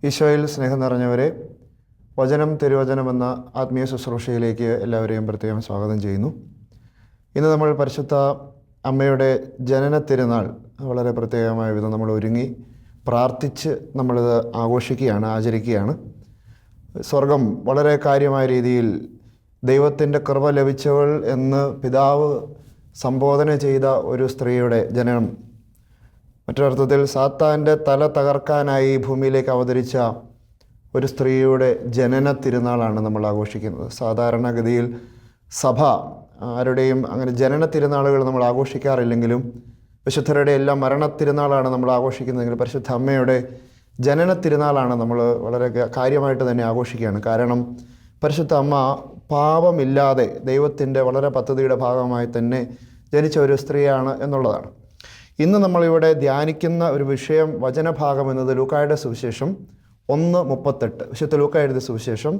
ഈശോയിൽ സ്നേഹം നിറഞ്ഞവരെ, വചനം തിരുവചനം എന്ന ആത്മീയ ശുശ്രൂഷയിലേക്ക് എല്ലാവരെയും പ്രത്യേകം സ്വാഗതം ചെയ്യുന്നു. ഇന്ന് നമ്മൾ പരിശുദ്ധ അമ്മയുടെ ജനന തിരുനാൾ വളരെ പ്രത്യേകമായ വിധം നമ്മൾ ഒരുങ്ങി പ്രാർത്ഥിച്ച് നമ്മളിത് ആചരിക്കുകയാണ്. സ്വർഗം വളരെ കാര്യമായ രീതിയിൽ ദൈവത്തിൻ്റെ കൃപ ലഭിച്ചവൾ എന്ന് പിതാവ് സംബോധന ചെയ്ത ഒരു സ്ത്രീയുടെ ജനനം, മറ്റൊരർത്ഥത്തിൽ സാത്താൻ്റെ തല തകർക്കാനായി ഭൂമിയിലേക്ക് അവതരിച്ച ഒരു സ്ത്രീയുടെ ജനന തിരുനാളാണ് നമ്മൾ ആഘോഷിക്കുന്നത്. സാധാരണഗതിയിൽ സഭ ആരുടെയും അങ്ങനെ ജനന തിരുനാളുകൾ നമ്മൾ ആഘോഷിക്കാറില്ലെങ്കിലും വിശുദ്ധരുടെ എല്ലാം മരണ തിരുനാളാണ് നമ്മൾ ആഘോഷിക്കുന്നതെങ്കിൽ പരിശുദ്ധ അമ്മയുടെ ജനന തിരുനാളാണ് നമ്മൾ വളരെ കാര്യമായിട്ട് തന്നെ ആഘോഷിക്കുകയാണ്. കാരണം പരിശുദ്ധ അമ്മ പാപമില്ലാതെ ദൈവത്തിൻ്റെ വളരെ പദ്ധതിയുടെ ഭാഗമായി തന്നെ ജനിച്ച ഒരു സ്ത്രീയാണ് എന്നുള്ളതാണ്. ഇന്ന് നമ്മളിവിടെ ധ്യാനിക്കുന്ന ഒരു വിഷയം, വചനഭാഗം എന്നത് ലൂക്കായുടെ സുവിശേഷം 1:38. വിശുദ്ധ ലൂക്ക എഴുതിയ സുവിശേഷം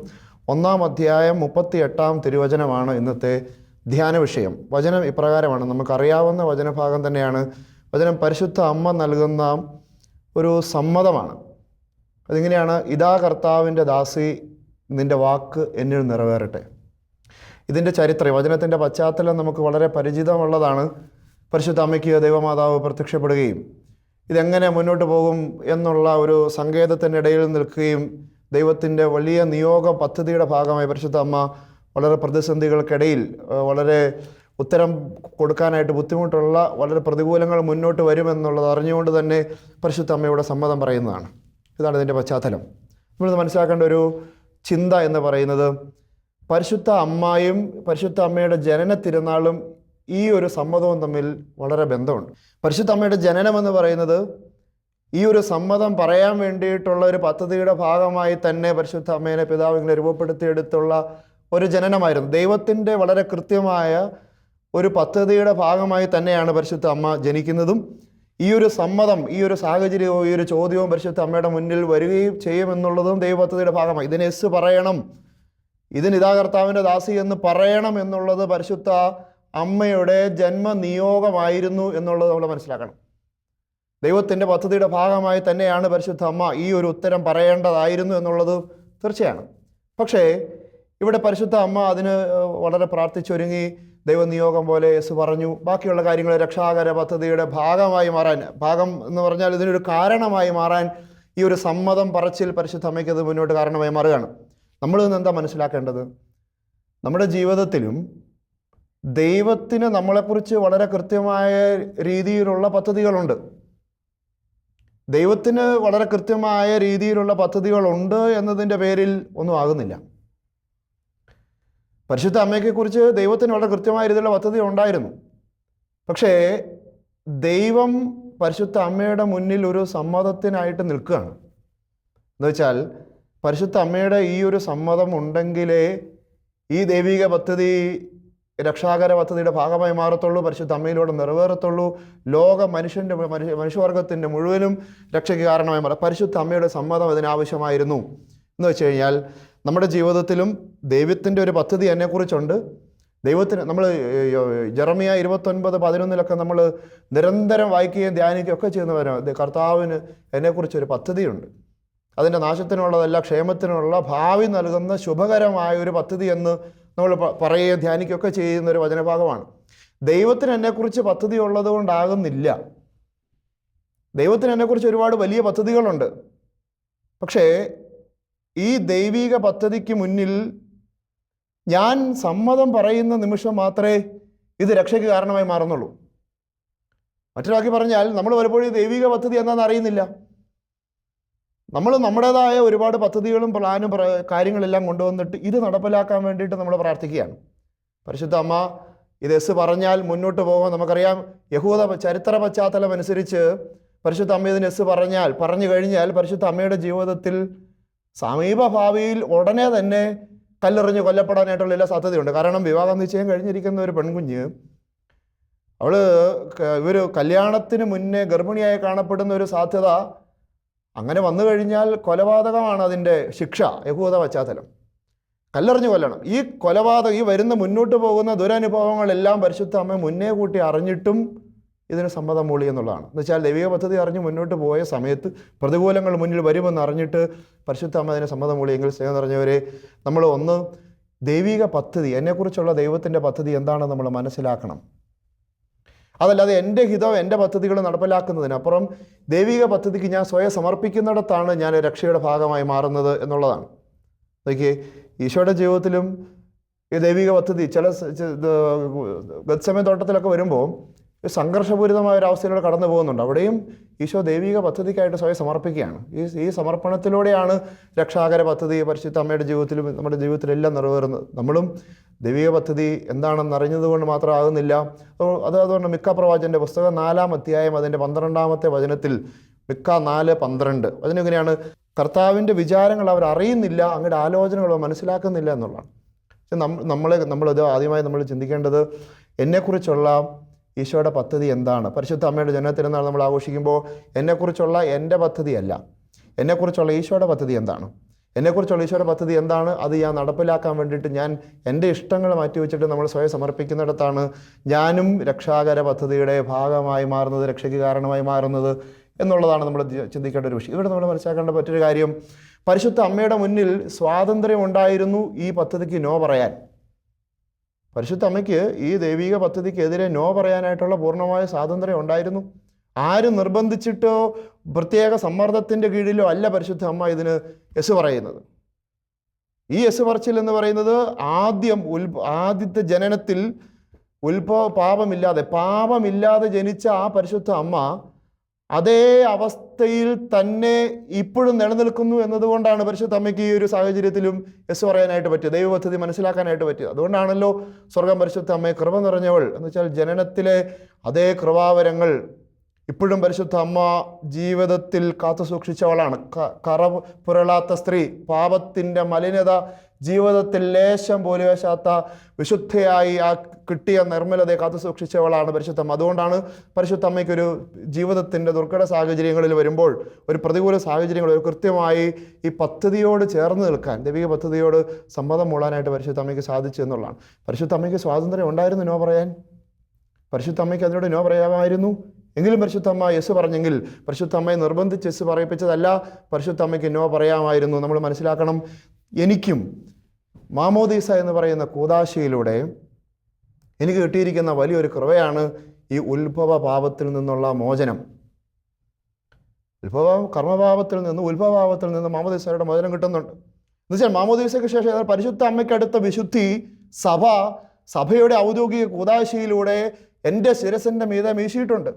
1-ാം അധ്യായം 38-ാം തിരുവചനമാണ് ഇന്നത്തെ ധ്യാന വിഷയം. വചനം ഇപ്രകാരമാണ്, നമുക്കറിയാവുന്ന വചനഭാഗം തന്നെയാണ്. വചനം പരിശുദ്ധ അമ്മ നൽകുന്ന ഒരു സമ്മതമാണ്. അതിങ്ങനെയാണ്: ഇതാ കർത്താവിൻ്റെ ദാസി, നിൻ്റെ വാക്ക് എന്നിൽ നിറവേറട്ടെ. ഇതിൻ്റെ ചരിത്രം, വചനത്തിൻ്റെ പശ്ചാത്തലം നമുക്ക് വളരെ പരിചിതമുള്ളതാണ്. പരിശുദ്ധ അമ്മയ്ക്ക് ദൈവമാതാവ് പ്രത്യക്ഷപ്പെടുകയും ഇതെങ്ങനെ മുന്നോട്ട് പോകും എന്നുള്ള ഒരു സങ്കേതത്തിനിടയിൽ നിൽക്കുകയും ദൈവത്തിൻ്റെ വലിയ നിയോഗ പദ്ധതിയുടെ ഭാഗമായി പരിശുദ്ധ അമ്മ വളരെ പ്രതിസന്ധികൾക്കിടയിൽ വളരെ ഉത്തരം കൊടുക്കാനായിട്ട് ബുദ്ധിമുട്ടുള്ള വളരെ പ്രതികൂലങ്ങൾ മുന്നോട്ട് വരുമെന്നുള്ളത് അറിഞ്ഞുകൊണ്ട് തന്നെ പരിശുദ്ധ അമ്മയുടെ സമ്മതം പറയുന്നതാണ്. ഇതാണ് ഇതിൻ്റെ പശ്ചാത്തലം. നമ്മൾ മനസ്സിലാക്കേണ്ട ഒരു ചിന്ത എന്ന് പറയുന്നത്, പരിശുദ്ധ അമ്മയും പരിശുദ്ധ അമ്മയുടെ ജനന തിരുനാളും ഈ ഒരു സമ്മതവും തമ്മിൽ വളരെ ബന്ധമുണ്ട്. പരിശുദ്ധ അമ്മയുടെ ജനനം എന്ന് പറയുന്നത് ഈ ഒരു സമ്മതം പറയാൻ വേണ്ടിയിട്ടുള്ള ഒരു പദ്ധതിയുടെ ഭാഗമായി തന്നെ പരിശുദ്ധ അമ്മേനെ പിതാവ് ഇങ്ങനെ രൂപപ്പെടുത്തിയെടുത്തുള്ള ഒരു ജനനമായിരുന്നു. ദൈവത്തിൻ്റെ വളരെ കൃത്യമായ ഒരു പദ്ധതിയുടെ ഭാഗമായി തന്നെയാണ് പരിശുദ്ധ അമ്മ ജനിക്കുന്നതും. ഈ ഒരു സമ്മതം, ഈ ഒരു സാഹചര്യവും ഈ ഒരു ചോദ്യവും പരിശുദ്ധ അമ്മയുടെ മുന്നിൽ വരികയും ചെയ്യുമെന്നുള്ളതും ദൈവപദ്ധതിയുടെ ഭാഗമായി. ഇതിന് എസ് പറയണം, ഇതിന് ഇതാ കർത്താവിൻ്റെ ദാസി എന്ന് പറയണം എന്നുള്ളത് പരിശുദ്ധ അമ്മയുടെ ജന്മനിയോഗമായിരുന്നു എന്നുള്ളത് നമ്മൾ മനസ്സിലാക്കണം. ദൈവത്തിൻ്റെ പദ്ധതിയുടെ ഭാഗമായി തന്നെയാണ് പരിശുദ്ധ അമ്മ ഈ ഒരു ഉത്തരം പറയേണ്ടതായിരുന്നു എന്നുള്ളത് തീർച്ചയാണ്. പക്ഷേ ഇവിടെ പരിശുദ്ധ അമ്മ അതിന് വളരെ പ്രാർത്ഥിച്ചൊരുങ്ങി ദൈവനിയോഗം പോലെ യേശു പറഞ്ഞു. ബാക്കിയുള്ള കാര്യങ്ങൾ രക്ഷാകര പദ്ധതിയുടെ ഭാഗമായി മാറാൻ, ഭാഗം എന്ന് പറഞ്ഞാൽ ഇതിനൊരു കാരണമായി മാറാൻ ഈ ഒരു സമ്മതം പറച്ചിൽ പരിശുദ്ധ അമ്മയ്ക്ക് അത് മുന്നോട്ട് കാരണമായി മാറുകയാണ്. നമ്മളിന്ന് എന്താ മനസ്സിലാക്കേണ്ടത്? നമ്മുടെ ജീവിതത്തിലും ദൈവത്തിന് നമ്മളെക്കുറിച്ച് വളരെ കൃത്യമായ രീതിയിലുള്ള പദ്ധതികളുണ്ട്. ദൈവത്തിന് വളരെ കൃത്യമായ രീതിയിലുള്ള പദ്ധതികളുണ്ട് എന്നതിൻ്റെ പേരിൽ ഒന്നും ആകുന്നില്ല. പരിശുദ്ധ അമ്മയെക്കുറിച്ച് ദൈവത്തിന് വളരെ കൃത്യമായ രീതിയിലുള്ള പദ്ധതി ഉണ്ടായിരുന്നു. പക്ഷേ ദൈവം പരിശുദ്ധ അമ്മയുടെ മുന്നിൽ ഒരു സമ്മതത്തിനായിട്ട് നിൽക്കുകയാണ്. എന്നുവെച്ചാൽ പരിശുദ്ധ അമ്മയുടെ ഈ ഒരു സമ്മതം ഉണ്ടെങ്കിലേ ഈ ദൈവിക പദ്ധതി, രക്ഷാകര പദ്ധതിയുടെ ഭാഗമായി മാറത്തുള്ളൂ, പരിശുദ്ധ അമ്മയിലൂടെ നിറവേറത്തുള്ളൂ, മനുഷ്യവർഗത്തിൻ്റെ മുഴുവനും രക്ഷയ്ക്ക് കാരണമായി മാറും. പരിശുദ്ധ അമ്മയുടെ സമ്മതം ഇതിനാവശ്യമായിരുന്നു. എന്ന് വെച്ച് കഴിഞ്ഞാൽ നമ്മുടെ ജീവിതത്തിലും ദൈവത്തിൻ്റെ ഒരു പദ്ധതി എന്നെക്കുറിച്ചുണ്ട്. ദൈവത്തിന് നമ്മൾ ജെറമിയ 29:11 നമ്മൾ നിരന്തരം വായിക്കുകയും ധ്യാനിക്കുകയും ഒക്കെ ചെയ്യുന്നവരാണ്. കർത്താവിന് എന്നെക്കുറിച്ചൊരു പദ്ധതിയുണ്ട്, അതിൻ്റെ നാശത്തിനുള്ളതല്ല, ക്ഷേമത്തിനുള്ള ഭാവി നൽകുന്ന ശുഭകരമായ ഒരു പദ്ധതി എന്ന് നമ്മൾ പറയുകയും ധ്യാനിക്കുകയൊക്കെ ചെയ്യുന്ന ഒരു വചനഭാഗമാണ്. ദൈവത്തിന് എന്നെക്കുറിച്ച് പദ്ധതി ഉള്ളത് കൊണ്ടാകുന്നില്ല. ദൈവത്തിന് എന്നെക്കുറിച്ച് ഒരുപാട് വലിയ പദ്ധതികളുണ്ട്. പക്ഷേ ഈ ദൈവിക പദ്ധതിക്ക് മുന്നിൽ ഞാൻ സമ്മതം പറയുന്ന നിമിഷം മാത്രമേ ഇത് രക്ഷയ്ക്ക് കാരണമായി മാറുന്നുള്ളൂ. മറ്റൊരാക്കി പറഞ്ഞാൽ, നമ്മൾ പലപ്പോഴും ഈ ദൈവിക പദ്ധതി എന്താണെന്ന് അറിയുന്നില്ല. നമ്മൾ നമ്മുടേതായ ഒരുപാട് പദ്ധതികളും പ്ലാനും കാര്യങ്ങളെല്ലാം കൊണ്ടുവന്നിട്ട് ഇത് നടപ്പിലാക്കാൻ വേണ്ടിയിട്ട് നമ്മൾ പ്രാർത്ഥിക്കുകയാണ്. പരിശുദ്ധ അമ്മ ഇത് എസ് പറഞ്ഞാൽ മുന്നോട്ട് പോകാൻ നമുക്കറിയാം. യഹൂദ ചരിത്ര പശ്ചാത്തലം അനുസരിച്ച് പരിശുദ്ധ അമ്മ ഇതിന് എസ് പറഞ്ഞു കഴിഞ്ഞാൽ പരിശുദ്ധ അമ്മയുടെ ജീവിതത്തിൽ സമീപഭാവിയിൽ ഉടനെ തന്നെ കല്ലെറിഞ്ഞ് കൊല്ലപ്പെടാനായിട്ടുള്ള എല്ലാ സാധ്യതയുണ്ട്. കാരണം വിവാഹ നിശ്ചയം കഴിഞ്ഞിരിക്കുന്ന ഒരു പെൺകുഞ്ഞ്, ഇവർ കല്യാണത്തിന് മുന്നേ ഗർഭിണിയായി കാണപ്പെടുന്ന ഒരു സാധ്യത, അങ്ങനെ വന്നു കഴിഞ്ഞാൽ കൊലപാതകമാണ് അതിൻ്റെ ശിക്ഷ. യഹൂദ പശ്ചാത്തലം കല്ലെറിഞ്ഞ് കൊല്ലണം. ഈ കൊലപാതകം, ഈ വരുന്ന മുന്നോട്ട് പോകുന്ന ദുരനുഭവങ്ങളെല്ലാം പരിശുദ്ധ അമ്മ മുന്നേ കൂട്ടി അറിഞ്ഞിട്ടും ഇതിന് സമ്മതം മൂളി എന്നുള്ളതാണ്. എന്ന് വെച്ചാൽ ദൈവിക പദ്ധതി അറിഞ്ഞ് മുന്നോട്ട് പോയ സമയത്ത് പ്രതികൂലങ്ങൾ മുന്നിൽ വരുമെന്ന് അറിഞ്ഞിട്ട് പരിശുദ്ധ അമ്മ അതിന് സമ്മതം മൂളിയെങ്കിൽ സ്നേഹം നിറഞ്ഞവരെ, നമ്മൾ ഒന്ന് ദൈവിക പദ്ധതി, എന്നെക്കുറിച്ചുള്ള ദൈവത്തിൻ്റെ പദ്ധതി എന്താണെന്ന് നമ്മൾ മനസ്സിലാക്കണം. അതല്ലാതെ എൻ്റെ ഹിതം എൻ്റെ പദ്ധതികൾ നടപ്പിലാക്കുന്നതിനപ്പുറം ദൈവിക പദ്ധതിക്ക് ഞാൻ സ്വയം സമർപ്പിക്കുന്നിടത്താണ് ഞാൻ രക്ഷയുടെ ഭാഗമായി മാറുന്നത് എന്നുള്ളതാണ്. നോക്കിയേ, ഈശോയുടെ ജീവിതത്തിലും ഈ ദൈവിക പദ്ധതി ചില ഗത്സമയ തോട്ടത്തിലൊക്കെ വരുമ്പോൾ സംഘർഷപൂരിതമായ ഒരു അവസ്ഥയിലൂടെ കടന്നു പോകുന്നുണ്ട്. അവിടെയും ഈശോ ദൈവിക പദ്ധതിക്കായിട്ട് സ്വയം സമർപ്പിക്കുകയാണ്. ഈ സമർപ്പണത്തിലൂടെയാണ് രക്ഷാകര പദ്ധതി പരിശുദ്ധ അമ്മയുടെ ജീവിതത്തിലും നമ്മുടെ ജീവിതത്തിലെല്ലാം നിറവേറുന്നത്. നമ്മളും ദൈവിക പദ്ധതി എന്താണെന്ന് അറിഞ്ഞതുകൊണ്ട് മാത്രമാകുന്നില്ല. അതുകൊണ്ട് മിക്ക പ്രവാചകൻ്റെ പുസ്തകം 4-ാം അധ്യായം അതിൻ്റെ 12-ാമത്തെ വചനത്തിൽ, മിക്ക 4:12 വചനം ഇങ്ങനെയാണ്: കർത്താവിൻ്റെ വിചാരങ്ങൾ അവർ അറിയുന്നില്ല, അങ്ങയുടെ ആലോചനകൾ മനസ്സിലാക്കുന്നില്ല എന്നുള്ളതാണ്. നമ്മളിത് ആദ്യമായി നമ്മൾ ചിന്തിക്കേണ്ടത് എന്നെക്കുറിച്ചുള്ള ഈശോയുടെ പദ്ധതി എന്താണ്. പരിശുദ്ധ അമ്മയുടെ ജനനത്തിരുന്നാൾ നമ്മൾ ആഘോഷിക്കുമ്പോൾ എന്നെക്കുറിച്ചുള്ള എൻ്റെ പദ്ധതിയല്ല, എന്നെക്കുറിച്ചുള്ള ഈശോയുടെ പദ്ധതി എന്താണ്, എന്നെക്കുറിച്ചുള്ള ഈശോയുടെ പദ്ധതി എന്താണ്, അത് ഞാൻ നടപ്പിലാക്കാൻ വേണ്ടിയിട്ട് ഞാൻ എൻ്റെ ഇഷ്ടങ്ങൾ മാറ്റിവെച്ചിട്ട് നമ്മൾ സ്വയം സമർപ്പിക്കുന്നിടത്താണ് ഞാനും രക്ഷാകര പദ്ധതിയുടെ ഭാഗമായി മാറുന്നത്, രക്ഷയ്ക്ക് കാരണമായി മാറുന്നത് എന്നുള്ളതാണ് നമ്മൾ ചിന്തിക്കേണ്ട ഒരു വിഷയം. ഇവിടെ നമ്മൾ മനസ്സിലാക്കേണ്ട മറ്റൊരു കാര്യം, പരിശുദ്ധ അമ്മയുടെ മുന്നിൽ സ്വാതന്ത്ര്യം ഉണ്ടായിരുന്നു ഈ പദ്ധതിക്ക് നോ പറയാൻ. പരിശുദ്ധ അമ്മയ്ക്ക് ഈ ദൈവിക പദ്ധതിക്കെതിരെ നോ പറയാനായിട്ടുള്ള പൂർണ്ണമായ സ്വാതന്ത്ര്യം ഉണ്ടായിരുന്നു. ആരും നിർബന്ധിച്ചിട്ടോ പ്രത്യേക സമ്മർദ്ദത്തിൻ്റെ കീഴിലോ അല്ല പരിശുദ്ധ അമ്മ ഇതിന് യെസ് പറയുന്നത്. ഈ യെസ് പറച്ചിൽ എന്ന് പറയുന്നത് ആദ്യത്തെ ജനനത്തിൽ പാപമില്ലാതെ ജനിച്ച ആ പരിശുദ്ധ അമ്മ അതേ അവസ്ഥയിൽ തന്നെ ഇപ്പോഴും നിലനിൽക്കുന്നു എന്നതുകൊണ്ടാണ് പരിശുദ്ധ അമ്മയ്ക്ക് ഈ ഒരു സാഹചര്യത്തിലും യെസ് പറയാനായിട്ട് പറ്റിയത്, ദൈവപദ്ധതി മനസ്സിലാക്കാനായിട്ട് പറ്റിയത്. അതുകൊണ്ടാണല്ലോ സ്വർഗം പരിശുദ്ധ അമ്മയെ കൃപ നിറഞ്ഞവൾ എന്ന് വെച്ചാൽ ജനനത്തിലെ അതേ കൃപാവരങ്ങൾ ഇപ്പോഴും പരിശുദ്ധ അമ്മ ജീവിതത്തിൽ കാത്തു സൂക്ഷിച്ചവളാണ്. കറ പുരളാത്ത സ്ത്രീ, പാപത്തിൻ്റെ മലിനത ജീവിതത്തിൽ ലേശം പോലും വശാത്ത വിശുദ്ധയായി ആ കിട്ടിയ നിർമ്മലതയെ കാത്തു സൂക്ഷിച്ചവളാണ് പരിശുദ്ധ അമ്മ. അതുകൊണ്ടാണ് പരിശുദ്ധ അമ്മയ്ക്കൊരു ജീവിതത്തിൻ്റെ ദുർഘട സാഹചര്യങ്ങളിൽ വരുമ്പോൾ, ഒരു പ്രതികൂല സാഹചര്യങ്ങൾ കൃത്യമായി ഈ പദ്ധതിയോട് ചേർന്ന് നിൽക്കാൻ, ദൈവിക പദ്ധതിയോട് സമ്മതം മൂളാനായിട്ട് പരിശുദ്ധ അമ്മയ്ക്ക് സാധിച്ചു എന്നുള്ളതാണ്. പരിശുദ്ധ അമ്മയ്ക്ക് സ്വാതന്ത്ര്യം ഉണ്ടായിരുന്നു നോ പറയാൻ. പരിശുദ്ധ അമ്മയ്ക്ക് അതിനോട് നോ പറയാമായിരുന്നു. എങ്കിലും പരിശുദ്ധ അമ്മ യെസ് പറഞ്ഞെങ്കിൽ, പരിശുദ്ധ അമ്മയെ നിർബന്ധിച്ച് യെസ് പറയിപ്പിച്ചതല്ല, പരിശുദ്ധ അമ്മയ്ക്ക് നോ പറയാമായിരുന്നു. നമ്മൾ മനസ്സിലാക്കണം, എനിക്കും മാമോദീസ എന്ന് പറയുന്ന കൂദാശയിലൂടെ എനിക്ക് കിട്ടിയിരിക്കുന്ന വലിയൊരു കൃപയാണ് ഈ ഉത്ഭവ പാപത്തിൽ നിന്നുള്ള മോചനം. കർമ്മപാപത്തിൽ നിന്ന് മാമോദീസയുടെ മോചനം കിട്ടുന്നുണ്ട്. എന്നുവെച്ചാൽ മാമോദീസയ്ക്ക് ശേഷം പരിശുദ്ധ അമ്മയ്ക്കടുത്ത വിശുദ്ധി സഭയുടെ ഔദ്യോഗിക കൂദാശയിലൂടെ എൻ്റെ ശിരസിൻ്റെ മീതെ വീശിയിട്ടുണ്ട്.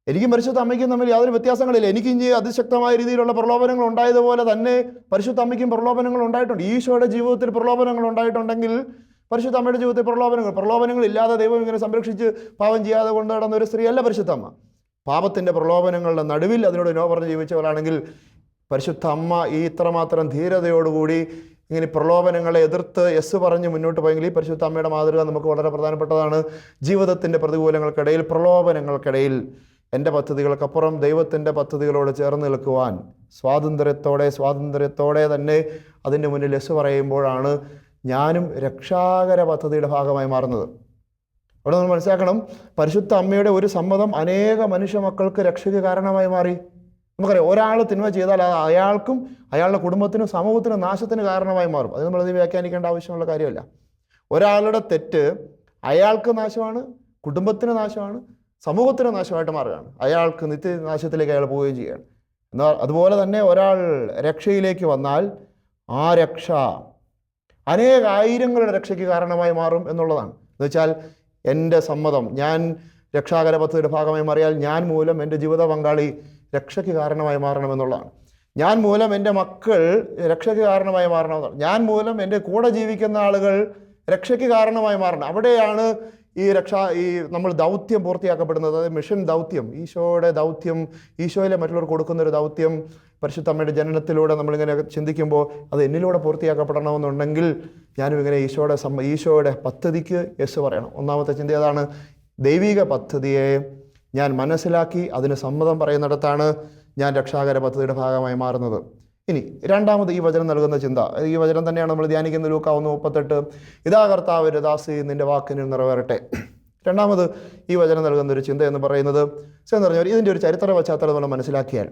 എനിക്കും പരിശുദ്ധ അമ്മയ്ക്കും തമ്മിൽ യാതൊരു വ്യത്യാസങ്ങളില്ല. എനിക്കിഞ്ഞ് അതിശക്തമായ രീതിയിലുള്ള പ്രലോഭനങ്ങൾ ഉണ്ടായതുപോലെ തന്നെ പരിശുദ്ധ അമ്മയ്ക്കും പ്രലോഭനങ്ങൾ ഉണ്ടായിട്ടുണ്ട്. ഈശോയുടെ ജീവിതത്തിൽ പ്രലോഭനങ്ങൾ ഉണ്ടായിട്ടുണ്ടെങ്കിൽ പരിശുദ്ധ അമ്മയുടെ ജീവിതത്തിൽ പ്രലോഭനങ്ങളില്ലാതെ ദൈവം ഇങ്ങനെ സംരക്ഷിച്ച് പാപം ചെയ്യാതെ കൊണ്ട് നടന്ന ഒരു സ്ത്രീയല്ല പരിശുദ്ധ അമ്മ. പാപത്തിൻ്റെ പ്രലോഭനങ്ങളുടെ നടുവിൽ അതിനോട് നോ പറഞ്ഞ് ജീവിച്ചവളാണെങ്കിൽ പരിശുദ്ധ അമ്മ ഈ ഇത്രമാത്രം ധീരതയോടുകൂടി ഇങ്ങനെ പ്രലോഭനങ്ങളെ എതിർത്ത് യെസ് പറഞ്ഞ് മുന്നോട്ട് പോയെങ്കിൽ ഈ പരിശുദ്ധ അമ്മയുടെ മാതൃക നമുക്ക് വളരെ പ്രധാനപ്പെട്ടതാണ്. ജീവിതത്തിൻ്റെ പ്രതികൂലങ്ങൾക്കിടയിൽ, പ്രലോഭനങ്ങൾക്കിടയിൽ എൻ്റെ പദ്ധതികൾക്കപ്പുറം ദൈവത്തിൻ്റെ പദ്ധതികളോട് ചേർന്ന് നിൽക്കുവാൻ സ്വാതന്ത്ര്യത്തോടെ തന്നെ അതിൻ്റെ മുന്നിൽ യെസ് പറയുമ്പോഴാണ് ഞാനും രക്ഷാകര പദ്ധതിയുടെ ഭാഗമായി മാറുന്നത്. അവിടെ നമ്മൾ മനസ്സിലാക്കണം, പരിശുദ്ധ അമ്മയുടെ ഒരു സമ്മതം അനേക മനുഷ്യ മക്കൾക്ക് രക്ഷയ്ക്ക് കാരണമായി മാറി. നമുക്കറിയാം, ഒരാൾ തിന്മ ചെയ്താൽ അത് അയാൾക്കും അയാളുടെ കുടുംബത്തിനും സമൂഹത്തിനും നാശത്തിന് കാരണമായി മാറും. അത് നമ്മളത് വ്യാഖ്യാനിക്കേണ്ട ആവശ്യമുള്ള കാര്യമല്ല. ഒരാളുടെ തെറ്റ് അയാൾക്ക് നാശമാണ്, കുടുംബത്തിന് നാശമാണ്, സമൂഹത്തിന് നാശമായിട്ട് മാറുകയാണ്. അയാൾക്ക് നിത്യനാശത്തിലേക്ക് അയാൾ പോവുകയും ചെയ്യുകയാണ്. എന്നാൽ അതുപോലെ തന്നെ ഒരാൾ രക്ഷയിലേക്ക് വന്നാൽ ആ രക്ഷ അനേകായിരങ്ങളുടെ രക്ഷയ്ക്ക് കാരണമായി മാറും എന്നുള്ളതാണ്. എന്നുവെച്ചാൽ എൻ്റെ സമ്മതം, ഞാൻ രക്ഷാകര പദ്ധതിയുടെ ഭാഗമായി മാറിയാൽ ഞാൻ മൂലം എൻ്റെ ജീവിത പങ്കാളി രക്ഷയ്ക്ക് കാരണമായി മാറണമെന്നുള്ളതാണ്. ഞാൻ മൂലം എൻ്റെ മക്കൾ രക്ഷയ്ക്ക് കാരണമായി മാറണമെന്നാണ്. ഞാൻ മൂലം എൻ്റെ കൂടെ ജീവിക്കുന്ന ആളുകൾ രക്ഷയ്ക്ക് കാരണമായി മാറണം. അവിടെയാണ് ഈ നമ്മൾ ദൗത്യം പൂർത്തിയാക്കപ്പെടുന്നത്. അതായത് മിഷൻ ദൗത്യം, ഈശോയുടെ ദൗത്യം, ഈശോയിലെ മറ്റുള്ളവർക്ക് കൊടുക്കുന്നൊരു ദൗത്യം പരിശുദ്ധ അമ്മയുടെ ജനനത്തിലൂടെ നമ്മളിങ്ങനെ ചിന്തിക്കുമ്പോൾ അത് എന്നിലൂടെ പൂർത്തിയാക്കപ്പെടണമെന്നുണ്ടെങ്കിൽ ഞാനും ഇങ്ങനെ ഈശോയുടെ പദ്ധതിക്ക് യെസ് പറയണം. ഒന്നാമത്തെ ചിന്ത അതാണ്. ദൈവിക പദ്ധതിയെ ഞാൻ മനസ്സിലാക്കി അതിന് സമ്മതം പറയുന്നിടത്താണ് ഞാൻ രക്ഷാകര പദ്ധതിയുടെ ഭാഗമായി മാറുന്നത്. ഇനി രണ്ടാമത് ഈ വചനം നൽകുന്ന ചിന്ത, ഈ വചനം തന്നെയാണ് നമ്മൾ ധ്യാനിക്കുന്ന ലൂക്ക 1:38. ഇതാ കർത്താവിൻ്റെ ദാസി, നിന്റെ വാക്കിന് നിറവേറട്ടെ. രണ്ടാമത് ഈ വചനം നൽകുന്ന ഒരു ചിന്ത എന്ന് പറയുന്നത് എന്ന് പറഞ്ഞാൽ ഇതിൻ്റെ ഒരു ചരിത്ര പശ്ചാത്തലം നമ്മൾ മനസ്സിലാക്കിയാൽ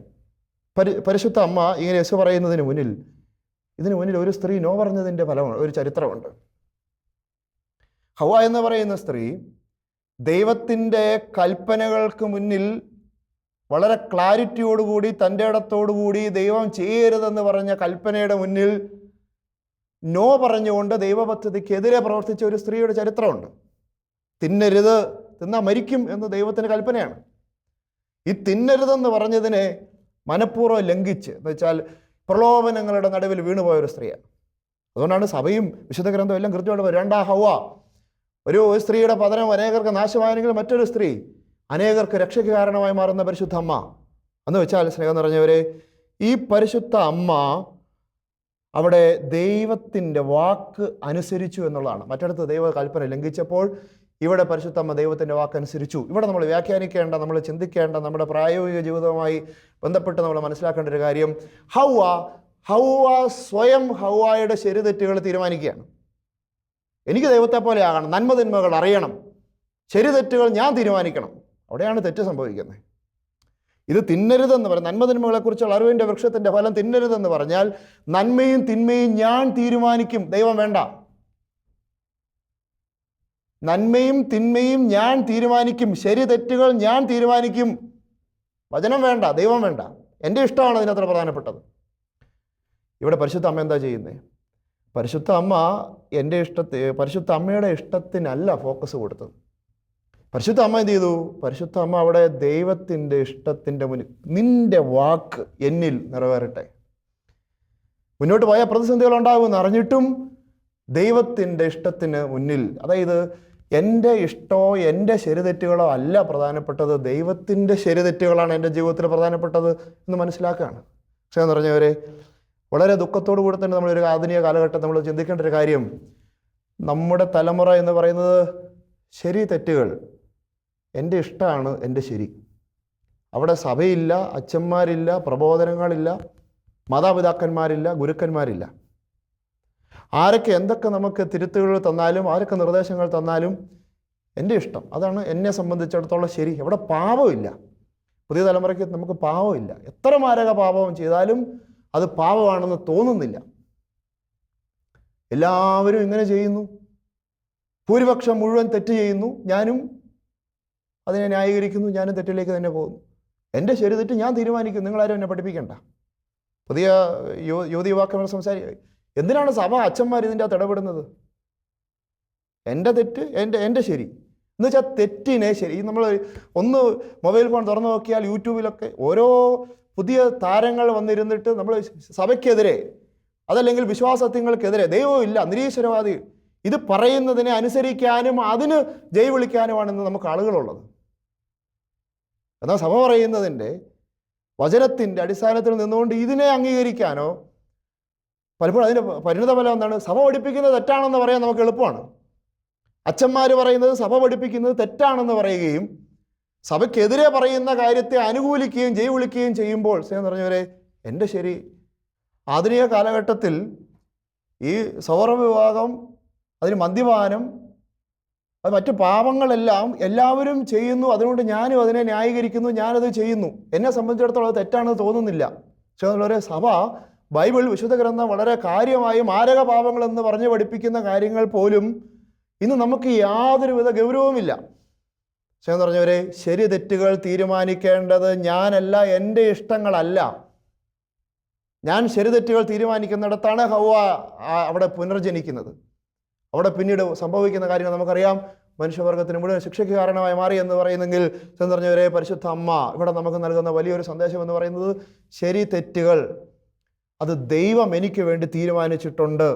പരിശുദ്ധ അമ്മ ഇങ്ങനെ യേശു പറയുന്നതിന് മുന്നിൽ ഒരു സ്ത്രീ നോ പറഞ്ഞതിൻ്റെ ഫലമാണ്, ഒരു ചരിത്രമുണ്ട്. ഹവ്വ എന്ന് പറയുന്ന സ്ത്രീ ദൈവത്തിൻ്റെ കൽപ്പനകൾക്ക് മുന്നിൽ വളരെ ക്ലാരിറ്റിയോടുകൂടി തൻ്റെ ഇടത്തോടുകൂടി ദൈവം ചെയ്യരുതെന്ന് പറഞ്ഞ കൽപ്പനയുടെ മുന്നിൽ നോ പറഞ്ഞുകൊണ്ട് ദൈവപദ്ധതിക്കെതിരെ പ്രവർത്തിച്ച ഒരു സ്ത്രീയുടെ ചരിത്രമുണ്ട്. തിന്നരുത്, തിന്നാൽ മരിക്കും എന്ന് ദൈവത്തിൻ്റെ കൽപ്പനയാണ്. ഈ തിന്നരുതെന്ന് പറഞ്ഞതിനെ മനഃപൂർവ്വം ലംഘിച്ച് എന്ന് വെച്ചാൽ പ്രലോഭനങ്ങളുടെ നടുവിൽ വീണുപോയ ഒരു സ്ത്രീയാണ്. അതുകൊണ്ടാണ് സഭയും വിശുദ്ധ ഗ്രന്ഥം എല്ലാം കൃത്യമായിട്ട് രണ്ടാം ഹവ്വ, ഒരു സ്ത്രീയുടെ പതനം അനേകർക്ക് നാശമായെങ്കിൽ മറ്റൊരു സ്ത്രീ അനേകർക്ക് രക്ഷയ്ക്ക് കാരണമായി മാറുന്ന പരിശുദ്ധ അമ്മ എന്ന് വെച്ചാൽ, സ്നേഹം നിറഞ്ഞവരെ, ഈ പരിശുദ്ധ അമ്മ അവിടെ ദൈവത്തിൻ്റെ വാക്ക് അനുസരിച്ചു എന്നുള്ളതാണ്. മറ്റിടത്ത് ദൈവ കൽപ്പന ലംഘിച്ചപ്പോൾ ഇവിടെ പരിശുദ്ധ അമ്മ ദൈവത്തിൻ്റെ വാക്കനുസരിച്ചു. ഇവിടെ നമ്മൾ വ്യാഖ്യാനിക്കേണ്ട, നമ്മൾ ചിന്തിക്കേണ്ട, നമ്മുടെ പ്രായോഗിക ജീവിതവുമായി ബന്ധപ്പെട്ട് നമ്മൾ മനസ്സിലാക്കേണ്ട ഒരു കാര്യം, ഹവ്വ സ്വയം ഹവ്വായുടെ ശരിതെറ്റുകൾ തീരുമാനിക്കുകയാണ്. എനിക്ക് ദൈവത്തെ പോലെ ആകണം, നന്മതിന്മകൾ അറിയണം, ശരിതെറ്റുകൾ ഞാൻ തീരുമാനിക്കണം. അവിടെയാണ് തെറ്റ് സംഭവിക്കുന്നത്. ഇത് തിന്നരുതെന്ന് പറഞ്ഞാൽ, നന്മതിന്മകളെക്കുറിച്ചുള്ള അറിവിൻ്റെ വൃക്ഷത്തിൻ്റെ ഫലം തിന്നരുതെന്ന് പറഞ്ഞാൽ നന്മയും തിന്മയും ഞാൻ തീരുമാനിക്കും, ദൈവം വേണ്ട. നന്മയും തിന്മയും ഞാൻ തീരുമാനിക്കും, ശരി തെറ്റുകൾ ഞാൻ തീരുമാനിക്കും. വചനം വേണ്ട, ദൈവം വേണ്ട, എൻ്റെ ഇഷ്ടമാണ് അതിനത്ര പ്രധാനപ്പെട്ടത്. ഇവിടെ പരിശുദ്ധ അമ്മ എന്താ ചെയ്യുന്നത്? പരിശുദ്ധ അമ്മയുടെ ഇഷ്ടത്തിനല്ല ഫോക്കസ് കൊടുത്തത്. പരിശുദ്ധ അമ്മ എന്ത് ചെയ്തു? പരിശുദ്ധ അമ്മ അവിടെ ദൈവത്തിൻ്റെ ഇഷ്ടത്തിൻ്റെ മുന്നിൽ, നിന്റെ വാക്ക് എന്നിൽ നിറവേറട്ടെ. മുന്നോട്ട് പോയ പ്രതിസന്ധികൾ ഉണ്ടാകുമെന്ന് അറിഞ്ഞിട്ടും ദൈവത്തിൻ്റെ ഇഷ്ടത്തിന് മുന്നിൽ, അതായത് എൻ്റെ ഇഷ്ടമോ എൻ്റെ ശരിതെറ്റുകളോ അല്ല പ്രധാനപ്പെട്ടത്, ദൈവത്തിൻ്റെ ശരിതെറ്റുകളാണ് എൻ്റെ ജീവിതത്തിൽ പ്രധാനപ്പെട്ടത് എന്ന് മനസ്സിലാക്കുകയാണ്. പക്ഷേ എന്ന് പറഞ്ഞവരെ, വളരെ ദുഃഖത്തോടു കൂടെ തന്നെ നമ്മളൊരു ആധുനിക കാലഘട്ടം നമ്മൾ ചിന്തിക്കേണ്ട ഒരു കാര്യം, നമ്മുടെ തലമുറ എന്ന് പറയുന്നത് ശരി തെറ്റുകൾ, എൻ്റെ ഇഷ്ടമാണ് എൻ്റെ ശരി. അവിടെ സഭയില്ല, അച്ഛന്മാരില്ല, പ്രബോധനങ്ങളില്ല, മാതാപിതാക്കന്മാരില്ല, ഗുരുക്കന്മാരില്ല. ആരൊക്കെ എന്തൊക്കെ നമുക്ക് തിരുത്തുകൾ തന്നാലും, ആരൊക്കെ നിർദ്ദേശങ്ങൾ തന്നാലും എൻ്റെ ഇഷ്ടം, അതാണ് എന്നെ സംബന്ധിച്ചിടത്തോളം ശരി. അവിടെ പാപമില്ല. പുതിയ തലമുറയ്ക്ക് നമുക്ക് പാപമില്ല. എത്ര മാരക പാപം ചെയ്താലും അത് പാപമാണെന്ന് തോന്നുന്നില്ല. എല്ലാവരും ഇങ്ങനെ ചെയ്യുന്നു, ഭൂരിപക്ഷം മുഴുവൻ തെറ്റ് ചെയ്യുന്നു, ഞാനും അതിനെ ന്യായീകരിക്കുന്നു, ഞാനും തെറ്റിലേക്ക് തന്നെ പോകുന്നു. എൻ്റെ ശരി തെറ്റ് ഞാൻ തീരുമാനിക്കും, നിങ്ങളാരും എന്നെ പഠിപ്പിക്കണ്ട. പുതിയ യുവതി യുവാക്കൾ എന്തിനാണ് സഭ അച്ഛന്മാർ ഇതിൻ്റെ അകത്ത് ഇടപെടുന്നത്? എൻ്റെ തെറ്റ് എൻ്റെ ശരി എന്ന് വെച്ചാൽ തെറ്റിനെ ശരി. നമ്മൾ ഒന്ന് മൊബൈൽ ഫോൺ തുറന്നു നോക്കിയാൽ യൂട്യൂബിലൊക്കെ ഓരോ പുതിയ താരങ്ങൾ വന്നിരുന്നിട്ട് നമ്മൾ സഭയ്ക്കെതിരെ, അതല്ലെങ്കിൽ വിശ്വാസത്യങ്ങൾക്കെതിരെ, ദൈവമില്ല, നിരീശ്വരവാദി, ഇത് പറയുന്നതിനെ അനുസരിക്കാനും അതിന് ജയ് വിളിക്കാനുമാണെന്ന് നമുക്ക് ആളുകളുള്ളത്. എന്നാൽ സഭ പറയുന്നതിൻ്റെ വചനത്തിൻ്റെ അടിസ്ഥാനത്തിൽ നിന്നുകൊണ്ട് ഇതിനെ അംഗീകരിക്കാനോ, പലപ്പോഴും അതിൻ്റെ പരിണിതഫലം എന്താണ്? സഭ പഠിപ്പിക്കുന്നത് തെറ്റാണെന്ന് പറയാൻ നമുക്ക് എളുപ്പമാണ്. അച്ഛന്മാർ പറയുന്നത് സഭ പഠിപ്പിക്കുന്നത് തെറ്റാണെന്ന് പറയുകയും സഭയ്ക്കെതിരെ പറയുന്ന കാര്യത്തെ അനുകൂലിക്കുകയും ജയ് വിളിക്കുകയും ചെയ്യുമ്പോൾ, സ്നേഹം പറഞ്ഞവരെ, എൻ്റെ ശരി. ആധുനിക കാലഘട്ടത്തിൽ ഈ സൗരവിവാഹം, അതിന് മദ്യപാനം, അത് മറ്റു പാപങ്ങളെല്ലാം എല്ലാവരും ചെയ്യുന്നു. അതുകൊണ്ട് ഞാനും അതിനെ ന്യായീകരിക്കുന്നു, ഞാനത് ചെയ്യുന്നു. എന്നെ സംബന്ധിച്ചിടത്തോളം അത് തെറ്റാണെന്ന് തോന്നുന്നില്ല. പക്ഷേ സഭ, ബൈബിൾ, വിശുദ്ധ ഗ്രന്ഥം വളരെ കാര്യമായി മാരക പാപങ്ങളെന്ന് പറഞ്ഞ് പഠിപ്പിക്കുന്ന കാര്യങ്ങൾ പോലും ഇന്ന് നമുക്ക് യാതൊരുവിധ ഗൗരവമില്ല. പക്ഷേ പറഞ്ഞവരെ, ശരി തെറ്റുകൾ തീരുമാനിക്കേണ്ടത് ഞാനല്ല, എൻ്റെ ഇഷ്ടങ്ങളല്ല. ഞാൻ ശരി തെറ്റുകൾ തീരുമാനിക്കുന്നിടത്താണ് ഹവ്വ അവിടെ പുനർജനിക്കുന്നത്. അവിടെ പിന്നീട് സംഭവിക്കുന്ന കാര്യങ്ങൾ നമുക്കറിയാം. മനുഷ്യവർഗത്തിന് മുഴുവൻ ശിക്ഷയ്ക്ക് കാരണമായി മാറി എന്ന് പറയുന്നെങ്കിൽ, പറഞ്ഞവരെ, പരിശുദ്ധ അമ്മ ഇവിടെ നമുക്ക് നൽകുന്ന വലിയൊരു സന്ദേശം എന്ന് പറയുന്നത്, ശരി തെറ്റുകൾ അത് ദൈവം എനിക്ക് വേണ്ടി തീരുമാനിച്ചിട്ടുണ്ട്.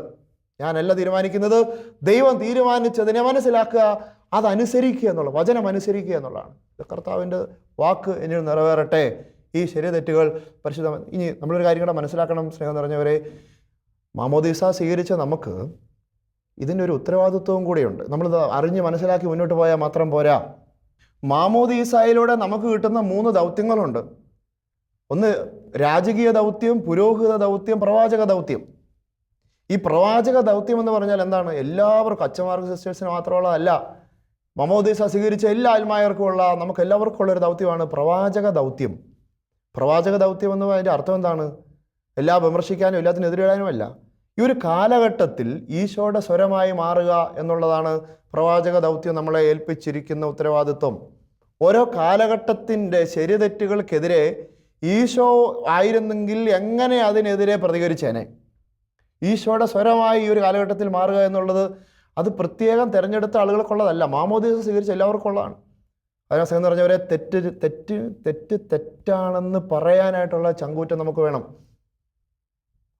ഞാനല്ല തീരുമാനിക്കുന്നത്, ദൈവം തീരുമാനിച്ചതിനെ മനസ്സിലാക്കുക, അതനുസരിക്കുക എന്നുള്ള, വചനം അനുസരിക്കുക എന്നുള്ളതാണ്. കർത്താവിൻ്റെ വാക്ക് എന്നിൽ നിറവേറട്ടെ. ഈ ശരി തെറ്റുകൾ പരിശുദ്ധ. ഇനി നമ്മളൊരു കാര്യം കൂടെ മനസ്സിലാക്കണം, സ്നേഹം നിറഞ്ഞവരെ, മാമോദീസ സ്വീകരിച്ച നമുക്ക് ഇതിൻ്റെ ഒരു ഉത്തരവാദിത്വവും കൂടിയുണ്ട്. നമ്മളിത് അറിഞ്ഞ് മനസ്സിലാക്കി മുന്നോട്ട് പോയാൽ മാത്രം പോരാ. മാമോദീസായിലൂടെ നമുക്ക് കിട്ടുന്ന 3 ദൗത്യങ്ങളുണ്ട്. ഒന്ന് രാജകീയ ദൗത്യം, പുരോഹിത ദൗത്യം, പ്രവാചക ദൗത്യം. ഈ പ്രവാചക ദൗത്യം എന്ന് പറഞ്ഞാൽ എന്താണ്? എല്ലാവർക്കും, അച്ഛന്മാർക്ക് സിസ്റ്റേഴ്സിന് മാത്രമുള്ളതല്ല, മാമോദീസ സ്വീകരിച്ച എല്ലാ ആത്മായർക്കുമുള്ള നമുക്ക് എല്ലാവർക്കും ഉള്ളൊരു ദൗത്യമാണ് പ്രവാചക ദൗത്യം. പ്രവാചക ദൗത്യം എന്ന് അതിൻ്റെ അർത്ഥം എന്താണ്? എല്ലാം വിമർശിക്കാനും എല്ലാത്തിനും എതിരിടാനുമല്ല. ഈ ഒരു കാലഘട്ടത്തിൽ ഈശോയുടെ സ്വരമായി മാറുക എന്നുള്ളതാണ് പ്രവാചക ദൗത്യം നമ്മളെ ഏൽപ്പിച്ചിരിക്കുന്ന ഉത്തരവാദിത്വം. ഓരോ കാലഘട്ടത്തിൻ്റെ ശരിതെറ്റുകൾക്കെതിരെ ഈശോ ആയിരുന്നെങ്കിൽ എങ്ങനെ അതിനെതിരെ പ്രതികരിച്ചേനെ? ഈശോയുടെ സ്വരമായി ഈ ഒരു കാലഘട്ടത്തിൽ മാറുക എന്നുള്ളത് അത് പ്രത്യേകം തിരഞ്ഞെടുത്ത ആളുകൾക്കുള്ളതല്ല, മാമോദീസ സ്വീകരിച്ച എല്ലാവർക്കുള്ളതാണ്. അതിനെ സ്നേഹം നിറഞ്ഞവരെ, തെറ്റാണെന്ന് പറയാനായിട്ടുള്ള ചങ്കൂറ്റം നമുക്ക് വേണം.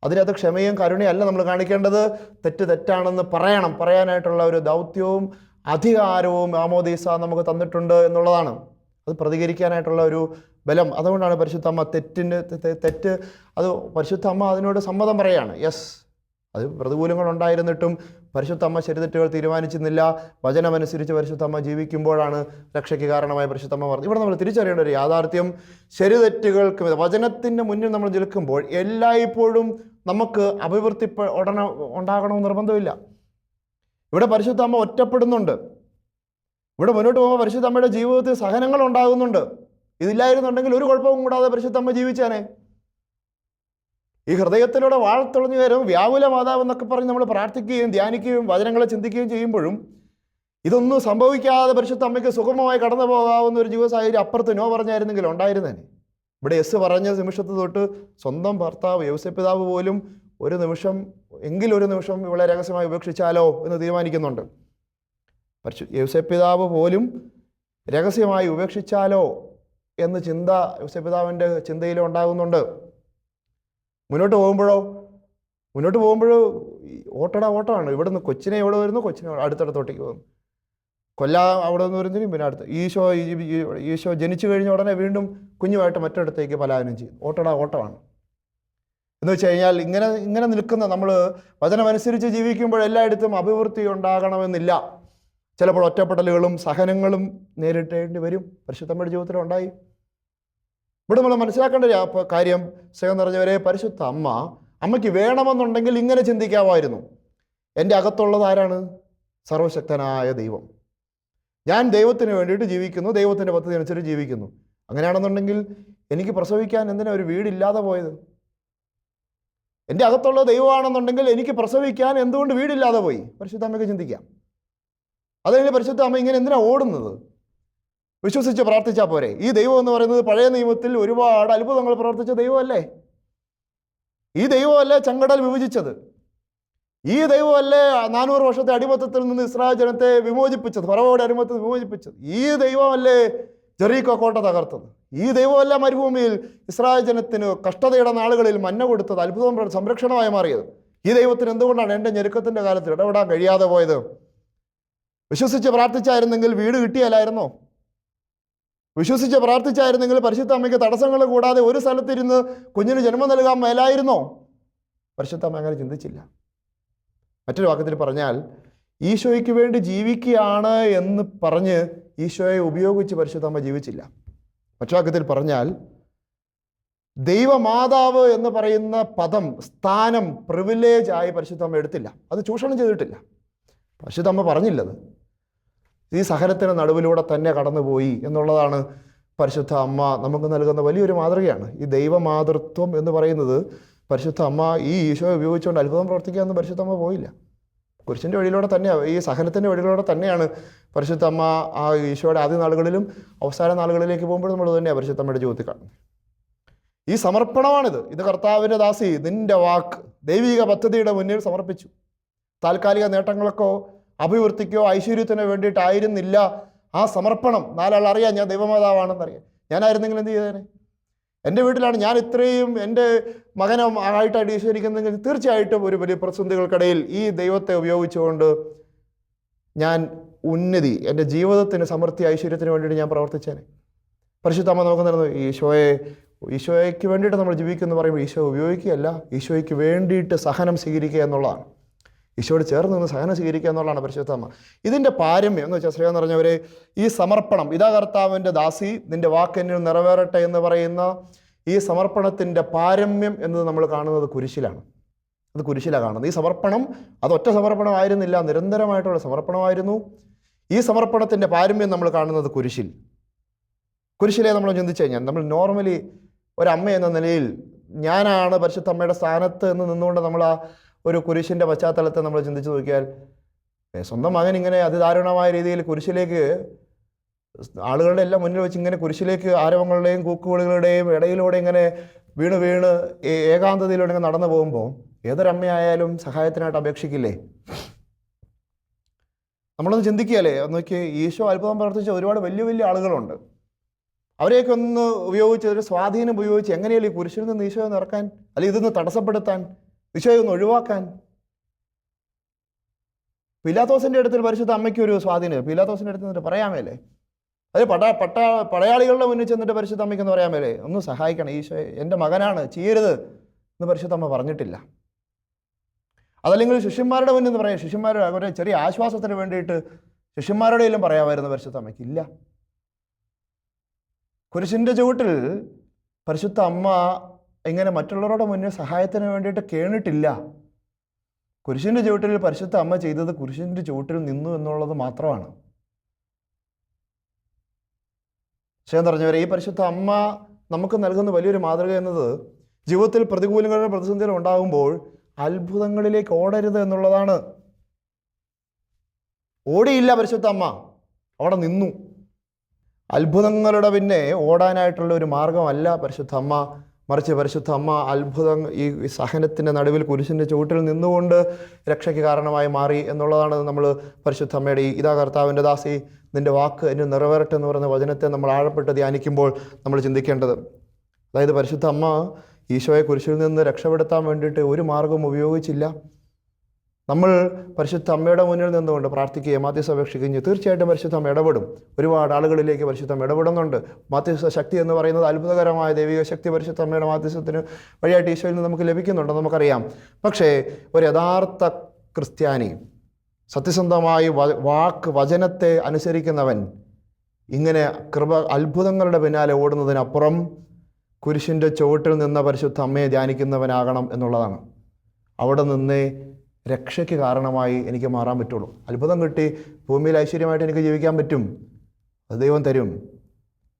അതിനകത്ത് ക്ഷമയും കരുണയും അല്ല നമ്മൾ കാണിക്കേണ്ടത്. തെറ്റാണെന്ന് പറയാനായിട്ടുള്ള ഒരു ദൗത്യവും അധികാരവും മാമോദീസ നമുക്ക് തന്നിട്ടുണ്ട് എന്നുള്ളതാണ്. അത് പ്രതികരിക്കാനായിട്ടുള്ള ഒരു ബലം. അതുകൊണ്ടാണ് പരിശുദ്ധ അമ്മ തെറ്റ് അത് പരിശുദ്ധ അമ്മ അതിനോട് സമ്മതം പറയുകയാണ്. യെസ്, അത് പ്രതികൂലങ്ങളുണ്ടായിരുന്നിട്ടും പരിശുദ്ധ അമ്മ ശരിതെറ്റുകൾ തീരുമാനിച്ചിരുന്നില്ല. വചനമനുസരിച്ച് പരിശുദ്ധ അമ്മ ജീവിക്കുമ്പോഴാണ് രക്ഷയ്ക്ക് കാരണമായ പരിശുദ്ധ അമ്മ പറഞ്ഞു. ഇവിടെ നമ്മൾ തിരിച്ചറിയേണ്ട ഒരു യാഥാർത്ഥ്യം, ശരിതെറ്റുകൾക്ക് വചനത്തിൻ്റെ മുന്നിൽ നമ്മൾ നിൽക്കുമ്പോൾ എല്ലായ്പ്പോഴും നമുക്ക് അഭിവൃദ്ധി ഉണ്ടാകണമെന്ന് നിർബന്ധമില്ല. ഇവിടെ പരിശുദ്ധ അമ്മ ഒറ്റപ്പെടുന്നുണ്ട്. ഇവിടെ മുന്നോട്ട് പോകുമ്പോൾ പരിശുദ്ധ അമ്മയുടെ ജീവിതത്തിൽ സഹനങ്ങൾ ഉണ്ടാകുന്നുണ്ട്. ഇതില്ലായിരുന്നുണ്ടെങ്കിൽ ഒരു കുഴപ്പവും കൂടാതെ പരിശുദ്ധ അമ്മ ജീവിച്ചാനേ. ഈ ഹൃദയത്തിലൂടെ വാഴ്ത്തുളഞ്ഞു വരും വ്യാകുല മാതാവ് എന്നൊക്കെ പറഞ്ഞ് നമ്മൾ പ്രാർത്ഥിക്കുകയും ധ്യാനിക്കുകയും വചനങ്ങളെ ചിന്തിക്കുകയും ചെയ്യുമ്പോഴും ഇതൊന്നും സംഭവിക്കാതെ പരിശുദ്ധ അമ്മയ്ക്ക് സുഗമമായി കടന്നു പോകാവുന്ന ഒരു ജീവിത സാഹചര്യം അപ്പുറത്ത് നോ പറഞ്ഞായിരുന്നെങ്കിൽ ഉണ്ടായിരുന്നേനെ. ഇവിടെ എസ് പറഞ്ഞ നിമിഷത്ത് തൊട്ട് സ്വന്തം ഭർത്താവ് യൗസേപ്പിതാവ് പോലും ഒരു നിമിഷം ഇവളെ രഹസ്യമായി ഉപേക്ഷിച്ചാലോ എന്ന് തീരുമാനിക്കുന്നുണ്ട്. യൗസേപ്പിതാവ് പോലും രഹസ്യമായി ഉപേക്ഷിച്ചാലോ എന്ന് ചിന്ത യൗസേപ്പിതാവിൻ്റെ ചിന്തയിലും ഉണ്ടാകുന്നുണ്ട്. മുന്നോട്ട് പോകുമ്പോഴോ ഓട്ടമാണ്. ഇവിടുന്ന് കൊച്ചിനെ എവിടെ വരുന്നു, കൊച്ചിനെ അടുത്തടുത്തോട്ടേക്ക് പോകുന്നു. അവിടെ നിന്ന് വരുന്നതിനും പിന്നെ അടുത്ത് ഈശോ ജനിച്ചു കഴിഞ്ഞ ഉടനെ വീണ്ടും കുഞ്ഞുമായിട്ട് മറ്റൊരിടത്തേക്ക് പലായനം ചെയ്യും. ഓട്ടമാണ് എന്ന് വെച്ച് കഴിഞ്ഞാൽ ഇങ്ങനെ നിൽക്കുന്ന നമ്മൾ വചനമനുസരിച്ച് ജീവിക്കുമ്പോൾ എല്ലായിടത്തും അഭിവൃദ്ധി ഉണ്ടാകണമെന്നില്ല. ചിലപ്പോൾ ഒറ്റപ്പെടലുകളും സഹനങ്ങളും നേരിട്ടേണ്ടി വരും. പരിശുദ്ധമ്മയുടെ ജീവിതത്തിലുണ്ടായി. ഇവിടെ നമ്മൾ മനസ്സിലാക്കേണ്ട കാര്യം, സ്നേഹം നിറഞ്ഞവരെ, പരിശുദ്ധ അമ്മയ്ക്ക് വേണമെന്നുണ്ടെങ്കിൽ ഇങ്ങനെ ചിന്തിക്കാമായിരുന്നു. എൻ്റെ അകത്തുള്ളത് ആരാണ്? സർവശക്തനായ ദൈവം. ഞാൻ ദൈവത്തിന് വേണ്ടിയിട്ട് ജീവിക്കുന്നു, ദൈവത്തിൻ്റെ പദ്ധതി അനുസരിച്ച് ജീവിക്കുന്നു. അങ്ങനെയാണെന്നുണ്ടെങ്കിൽ എനിക്ക് പ്രസവിക്കാൻ എന്തിനാ ഒരു വീടില്ലാതെ പോയത്? എൻ്റെ അകത്തുള്ള ദൈവമാണെന്നുണ്ടെങ്കിൽ എനിക്ക് പ്രസവിക്കാൻ എന്തുകൊണ്ട് വീടില്ലാതെ പോയി? പരിശുദ്ധ അമ്മയ്ക്ക് ചിന്തിക്കാം. അതുകഴിഞ്ഞ് പരിശുദ്ധ അമ്മ ഇങ്ങനെ എന്തിനാ ഓടുന്നത്? വിശ്വസിച്ച് പ്രാർത്ഥിച്ചാൽ പോരെ? ഈ ദൈവം എന്ന് പറയുന്നത് പഴയ നിയമത്തിൽ ഒരുപാട് അത്ഭുതങ്ങൾ പ്രവർത്തിച്ച ദൈവമല്ലേ? ഈ ദൈവമല്ലേ ചെങ്കടൽ വിഭജിച്ചത്? ഈ ദൈവമല്ലേ 400 വർഷത്തെ അടിമത്തത്തിൽ നിന്ന് ഇസ്രായേൽ ജനത്തെ വിമോചിപ്പിച്ചത്, ഫറവോയുടെ അടിമത്തത്തിൽ വിമോചിപ്പിച്ചത്? ഈ ദൈവമല്ലേ ജെറീക്കോ കോട്ട തകർത്തത്? ഈ ദൈവമല്ല മരുഭൂമിയിൽ ഇസ്രായേൽ ജനത്തിന് കഷ്ടതയുടെ നാളുകളിൽ മന്ന കൊടുത്തത്, അത്ഭുതം സംരക്ഷണമായി മാറിയത്? ഈ ദൈവത്തിന് എന്തുകൊണ്ടാണ് എൻ്റെ ഞെരുക്കത്തിൻ്റെ കാലത്ത് ഇടപെടാൻ കഴിയാതെ പോയത്? വിശ്വസിച്ച് പ്രാർത്ഥിച്ചായിരുന്നെങ്കിൽ വീട് കിട്ടിയല്ലായിരുന്നോ? വിശ്വസിച്ച് പ്രാർത്ഥിച്ചായിരുന്നെങ്കിൽ പരിശുദ്ധ അമ്മയ്ക്ക് തടസ്സങ്ങൾ കൂടാതെ ഒരു സ്ഥലത്തിരുന്ന് കുഞ്ഞിന് ജന്മം നൽകാൻ മേലായിരുന്നോ? പരിശുദ്ധ അമ്മ അങ്ങനെ ചിന്തിച്ചില്ല. മറ്റൊരു വാക്യത്തിൽ പറഞ്ഞാൽ, ഈശോയ്ക്ക് വേണ്ടി ജീവിക്കുകയാണ് എന്ന് പറഞ്ഞ് ഈശോയെ ഉപയോഗിച്ച് പരിശുദ്ധ അമ്മ ജീവിച്ചില്ല. മറ്റു വാക്യത്തിൽ പറഞ്ഞാൽ, ദൈവമാതാവ് എന്ന് പറയുന്ന പദം, സ്ഥാനം, പ്രിവിലേജ് ആയി പരിശുദ്ധ അമ്മ എടുത്തില്ല. അത് ചൂഷണം ചെയ്തിട്ടില്ല. പരിശുദ്ധ അമ്മ പറഞ്ഞില്ലത്. ഈ സഹനത്തിന് നടുവിലൂടെ തന്നെ കടന്നുപോയി എന്നുള്ളതാണ് പരിശുദ്ധ അമ്മ നമുക്ക് നൽകുന്ന വലിയൊരു മാതൃകയാണ്. ഈ ദൈവമാതൃത്വം എന്ന് പറയുന്നത് പരിശുദ്ധ അമ്മ ഈ ഈശോയെ ഉപയോഗിച്ചുകൊണ്ട് അത്ഭുതം പ്രവർത്തിക്കാമെന്ന് പരിശുദ്ധ അമ്മ പോയില്ല. കുരിശിൻ്റെ വഴിയിലൂടെ തന്നെയാണ്, ഈ സഹനത്തിൻ്റെ വഴിയിലൂടെ തന്നെയാണ് പരിശുദ്ധ അമ്മ ആ ഈശോയുടെ ആദ്യ നാളുകളിലും അവസാന നാളുകളിലേക്ക് പോകുമ്പോൾ നമ്മൾ തന്നെയാണ് പരിശുദ്ധ അമ്മയുടെ ജീവിതത്തിൽ കാണുന്നത്. ഈ സമർപ്പണമാണിത്. ഇത് കർത്താവിൻ്റെ ദാസി, നിന്റെ വാക്ക് ദൈവിക പദ്ധതിയുടെ മുന്നിൽ സമർപ്പിച്ചു. താൽക്കാലിക നേട്ടങ്ങൾക്കോ അഭിവൃദ്ധിക്കോ ഐശ്വര്യത്തിനോ വേണ്ടിയിട്ടായിരുന്നില്ല ആ സമർപ്പണം. നാലാൾ അറിയാം ഞാൻ ദൈവമാതാവാണെന്നറിയാം. ഞാനായിരുന്നെങ്കിൽ എന്ത് ചെയ്തേനെ? എൻ്റെ വീട്ടിലാണ് ഞാൻ ഇത്രയും എൻ്റെ മകനോ ആയിട്ടായിട്ട് ഈശ്വരിക്കുന്നെങ്കിൽ തീർച്ചയായിട്ടും ഒരു വലിയ പ്രതിസന്ധികൾക്കിടയിൽ ഈ ദൈവത്തെ ഉപയോഗിച്ചുകൊണ്ട് ഞാൻ ഉന്നതി, എൻ്റെ ജീവിതത്തിന് സമൃദ്ധി, ഐശ്വര്യത്തിന് വേണ്ടിയിട്ട് ഞാൻ പ്രവർത്തിച്ചേനെ. പരിശുദ്ധമ്മ നമുക്ക് തരുന്നു ഈശോയ്ക്ക് വേണ്ടിയിട്ട് നമ്മൾ ജീവിക്കുമെന്ന് പറയുമ്പോൾ ഈശോ ഉപയോഗിക്കുകയല്ല, ഈശോയ്ക്ക് വേണ്ടിയിട്ട് സഹനം സ്വീകരിക്കുക എന്നുള്ളതാണ്. ഈശോയോട് ചേർന്ന് നിന്ന് സഹനം സ്വീകരിക്കുക എന്നുള്ളതാണ് പരിശുദ്ധമ്മ. ഇതിൻ്റെ പാരമ്യം എന്ന് വെച്ചാൽ, സ്നേഹം നിറഞ്ഞവരെ, ഈ സമർപ്പണം, ഇതാ കർത്താവിൻ്റെ ദാസി നിൻ്റെ വാക്കെന്നിൽ നിറവേറട്ടെ എന്ന് പറയുന്ന ഈ സമർപ്പണത്തിൻ്റെ പാരമ്യം എന്നത് നമ്മൾ കാണുന്നത് കുരിശിലാണ്. അത് കുരിശിലാണ് കാണുന്നത്. ഈ സമർപ്പണം അത് ഒറ്റ സമർപ്പണമായിരുന്നില്ല, നിരന്തരമായിട്ടുള്ള സമർപ്പണമായിരുന്നു. ഈ സമർപ്പണത്തിൻ്റെ പാരമ്യം നമ്മൾ കാണുന്നത് കുരിശിലെ നമ്മൾ ചിന്തിച്ചു കഴിഞ്ഞാൽ, നമ്മൾ നോർമലി ഒരമ്മ എന്ന നിലയിൽ ഞാനാണ് പരിശുദ്ധ അമ്മയുടെ സ്ഥാനത്ത് എന്ന് നിന്നുകൊണ്ട് നമ്മൾ ആ ഒരു കുരിശിൻ്റെ പശ്ചാത്തലത്തെ നമ്മൾ ചിന്തിച്ച് നോക്കിയാൽ, സ്വന്തം മകൻ ഇങ്ങനെ അതിദാരുണമായ രീതിയിൽ കുരിശിലേക്ക്, ആളുകളുടെ എല്ലാം മുന്നിൽ വെച്ച് ഇങ്ങനെ കുരിശിലേക്ക് ആരവങ്ങളുടെയും കൂക്കുവിളികളുടെയും ഇടയിലൂടെ ഇങ്ങനെ വീണ് ഏകാന്തതയിലൂടെ ഇങ്ങനെ നടന്നു പോകുമ്പോൾ ഏതൊരമ്മയായാലും സഹായത്തിനായിട്ട് അപേക്ഷിക്കില്ലേ? നമ്മളൊന്ന് ചിന്തിക്കുകയല്ലേ, നോക്കി ഈശോ അത്ഭുതം പ്രവർത്തിച്ച ഒരുപാട് വലിയ വലിയ ആളുകളുണ്ട്. അവരെയൊക്കെ ഒന്ന് ഉപയോഗിച്ച്, ഒരു സ്വാധീനം ഉപയോഗിച്ച് എങ്ങനെയല്ലേ ഈ കുരിശിൽ നിന്ന് ഈശോയെ നിറക്കാൻ, അല്ലെങ്കിൽ ഇതൊന്ന് തടസ്സപ്പെടുത്താൻ, ഈശോയെ ഒന്ന് ഒഴിവാക്കാൻ? പീലാത്തോസിൻ്റെ അടുത്തിൽ പരിശുദ്ധ അമ്മയ്ക്ക് ഒരു സ്വാധീനം പീലാത്തോസിൻ്റെ അടുത്ത് നിന്നിട്ട് പറയാമേലേ? അത് പടയാളികളുടെ മുന്നിൽ ചെന്നിട്ട് പരിശുദ്ധ അമ്മയ്ക്കെന്ന് പറയാമേലേ, ഒന്ന് സഹായിക്കണം, ഈശോയെ എൻ്റെ മകനാണ്, ചെയ്യരുത് എന്ന് പരിശുദ്ധ അമ്മ പറഞ്ഞിട്ടില്ല. അതല്ലെങ്കിൽ ശിഷ്യന്മാരുടെ മുന്നിൽ നിന്ന് പറയാം, ശിഷ്യന്മാരുടെ ഒരു ചെറിയ ആശ്വാസത്തിന് വേണ്ടിയിട്ട് ശിഷ്യന്മാരുടെ എല്ലാം പറയാമായിരുന്നു പരിശുദ്ധ അമ്മയ്ക്ക്? ഇല്ല. കുരിശിൻ്റെ ചുവട്ടിൽ പരിശുദ്ധ അമ്മ ഇങ്ങനെ മറ്റുള്ളവരുടെ മുന്നിൽ സഹായത്തിന് വേണ്ടിയിട്ട് കേണിട്ടില്ല. കുരിശിൻ്റെ ചുവട്ടിൽ പരിശുദ്ധ അമ്മ ചെയ്തത് കുരിശിൻ്റെ ചുവട്ടിൽ നിന്നു എന്നുള്ളത് മാത്രമാണ്. ശേഷം പറഞ്ഞവരെ, ഈ പരിശുദ്ധ അമ്മ നമുക്ക് നൽകുന്ന വലിയൊരു മാതൃക എന്നത് ജീവിതത്തിൽ പ്രതികൂലങ്ങളുടെ പ്രതിസന്ധികൾ ഉണ്ടാകുമ്പോൾ അത്ഭുതങ്ങളിലേക്ക് ഓടരുത് എന്നുള്ളതാണ്. ഓടിയില്ല പരിശുദ്ധ അമ്മ, അവിടെ നിന്നു. അത്ഭുതങ്ങളുടെ പിന്നെ ഓടാനായിട്ടുള്ള ഒരു മാർഗമല്ല പരിശുദ്ധ അമ്മ, മറിച്ച് പരിശുദ്ധ അമ്മ ഈ സഹനത്തിൻ്റെ നടുവിൽ കുരിശിൻ്റെ ചുവട്ടിൽ നിന്നുകൊണ്ട് രക്ഷയ്ക്ക് കാരണമായി മാറി എന്നുള്ളതാണ് നമ്മൾ പരിശുദ്ധ അമ്മയുടെ ഇതാ കർത്താവിൻ്റെ ദാസി നിൻ്റെ വാക്ക് എന്നെ നിറവേറട്ടെ എന്ന് പറയുന്ന വചനത്തെ നമ്മൾ ആഴപ്പെട്ട് ധ്യാനിക്കുമ്പോൾ നമ്മൾ ചിന്തിക്കേണ്ടത്, അതായത് പരിശുദ്ധ അമ്മ ഈശോയെ കുരിശിൽ നിന്ന് രക്ഷപ്പെടുത്താൻ വേണ്ടിയിട്ട് ഒരു മാർഗവും ഉപയോഗിച്ചില്ല. നമ്മൾ പരിശുദ്ധ അമ്മയുടെ മുന്നിൽ നിന്നുകൊണ്ട് പ്രാർത്ഥിക്കുകയും മാധ്യസ്ഥ അപേക്ഷിക്കുകയും തീർച്ചയായിട്ടും പരിശുദ്ധ അമ്മ ഇടപെടും. ഒരുപാട് ആളുകളിലേക്ക് പരിശുദ്ധ അമ്മ ഇടപെടുന്നുണ്ട്. മാധ്യസ്ഥ ശക്തി എന്ന് പറയുന്നത് അത്ഭുതകരമായ ദൈവിക ശക്തി പരിശുദ്ധ അമ്മയുടെ മാധ്യസ്ഥത്തിന് വഴിയായിട്ട് ഈശോയിൽ നിന്ന് നമുക്ക് ലഭിക്കുന്നുണ്ട്, നമുക്കറിയാം. പക്ഷേ ഒരു യഥാർത്ഥ ക്രിസ്ത്യാനി, സത്യസന്ധമായി വചനത്തെ അനുസരിക്കുന്നവൻ ഇങ്ങനെ അത്ഭുതങ്ങളുടെ പിന്നാലെ ഓടുന്നതിനപ്പുറം കുരിശിൻ്റെ ചുവട്ടിൽ നിന്ന പരിശുദ്ധ അമ്മയെ ധ്യാനിക്കുന്നവനാകണം എന്നുള്ളതാണ്. അവിടെ നിന്നേ രക്ഷയ്ക്ക് കാരണമായി എനിക്ക് മാറാൻ പറ്റുള്ളൂ. അത്ഭുതം കിട്ടി ഭൂമിയിൽ ഐശ്വര്യമായിട്ട് എനിക്ക് ജീവിക്കാൻ പറ്റും, അത് ദൈവം തരും.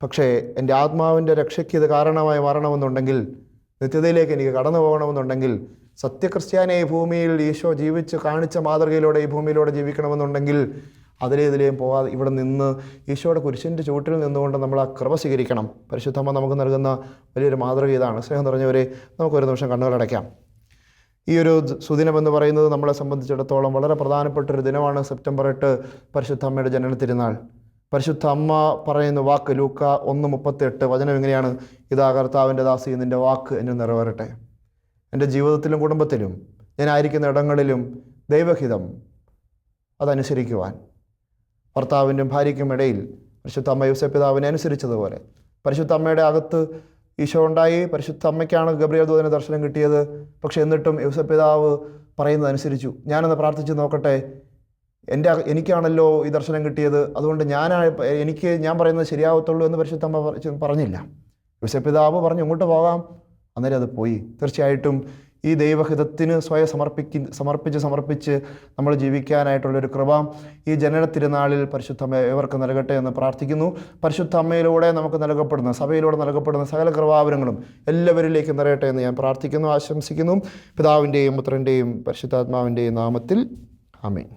പക്ഷേ എൻ്റെ ആത്മാവിൻ്റെ രക്ഷയ്ക്ക് ഇത് കാരണമായി മാറണമെന്നുണ്ടെങ്കിൽ, നിത്യതയിലേക്ക് എനിക്ക് കടന്നു പോകണമെന്നുണ്ടെങ്കിൽ, സത്യക്രിസ്ത്യാനി ഈ ഭൂമിയിൽ ഈശോ ജീവിച്ച് കാണിച്ച മാതൃകയിലൂടെ ഈ ഭൂമിയിലൂടെ ജീവിക്കണമെന്നുണ്ടെങ്കിൽ ഇതിലേയും പോകാതെ ഇവിടെ നിന്ന് ഈശോയുടെ കുരിശിൻ്റെ ചുവട്ടിൽ നിന്നുകൊണ്ട് നമ്മൾ ആ കൃപ സ്വീകരിക്കണം. പരിശുദ്ധമ്മ നമുക്ക് നൽകുന്ന വലിയൊരു മാതൃക ഇതാണ്. സ്നേഹം നിറഞ്ഞവരെ, നമുക്കൊരു നിമിഷം കണ്ണുകളടയ്ക്കാം. ഈ ഒരു സുദിനം എന്ന് പറയുന്നത് നമ്മളെ സംബന്ധിച്ചിടത്തോളം വളരെ പ്രധാനപ്പെട്ടൊരു ദിനമാണ്. സെപ്റ്റംബർ 8 പരിശുദ്ധ അമ്മയുടെ ജനന തിരുനാൾ. പരിശുദ്ധ അമ്മ പറയുന്ന വാക്ക് ലൂക്ക 1:38 വചനം ഇങ്ങനെയാണ്: ഇതാ കർത്താവിൻ്റെ ദാസി നിൻ്റെ വാക്ക് എന്നെ നിറവേറട്ടെ. എൻ്റെ ജീവിതത്തിലും കുടുംബത്തിലും ഞാനായിരിക്കുന്ന ഇടങ്ങളിലും ദൈവഹിതം അതനുസരിക്കുവാൻ, ഭർത്താവിനും ഭാര്യയ്ക്കും ഇടയിൽ പരിശുദ്ധ അമ്മ യോസേപ്പ് പിതാവിനെ അനുസരിച്ചതുപോലെ പരിശുദ്ധ അമ്മയുടെ അകത്ത് ഈശോ ഉണ്ടായി. പരിശുദ്ധ അമ്മയ്ക്കാണ് ഗബ്രിയേൽ ദൂതന് ദർശനം കിട്ടിയത്. പക്ഷെ എന്നിട്ടും യോസേപ്പ് പിതാവ് പറയുന്നതനുസരിച്ചു. ഞാനൊന്ന് പ്രാർത്ഥിച്ച് നോക്കട്ടെ, എനിക്കാണല്ലോ ഈ ദർശനം കിട്ടിയത്, അതുകൊണ്ട് ഞാൻ പറയുന്നത് ശരിയാവത്തുള്ളൂ എന്ന് പരിശുദ്ധ അമ്മ പറഞ്ഞില്ല. യോസേപ്പ് പിതാവ് പറഞ്ഞു ഇങ്ങോട്ട് പോകാം, അന്നേരം അത് പോയി. തീർച്ചയായിട്ടും ഈ ദൈവഹിതത്തിന് സ്വയം സമർപ്പിച്ച് നമ്മൾ ജീവിക്കാനായിട്ടുള്ളൊരു കൃപ ഈ ജനന തിരുനാളിൽ പരിശുദ്ധ അമ്മ ഏവർക്ക് നൽകട്ടെ എന്ന് പ്രാർത്ഥിക്കുന്നു. പരിശുദ്ധ അമ്മയിലൂടെ നമുക്ക് നൽകപ്പെടുന്ന, സഭയിലൂടെ നൽകപ്പെടുന്ന സകല കൃപാവരങ്ങളും എല്ലാവരിലേക്കും നിറയട്ടെ എന്ന് ഞാൻ പ്രാർത്ഥിക്കുന്നു, ആശംസിക്കുന്നു. പിതാവിൻ്റെയും പുത്രൻ്റെയും പരിശുദ്ധാത്മാവിൻ്റെയും നാമത്തിൽ ആമേൻ.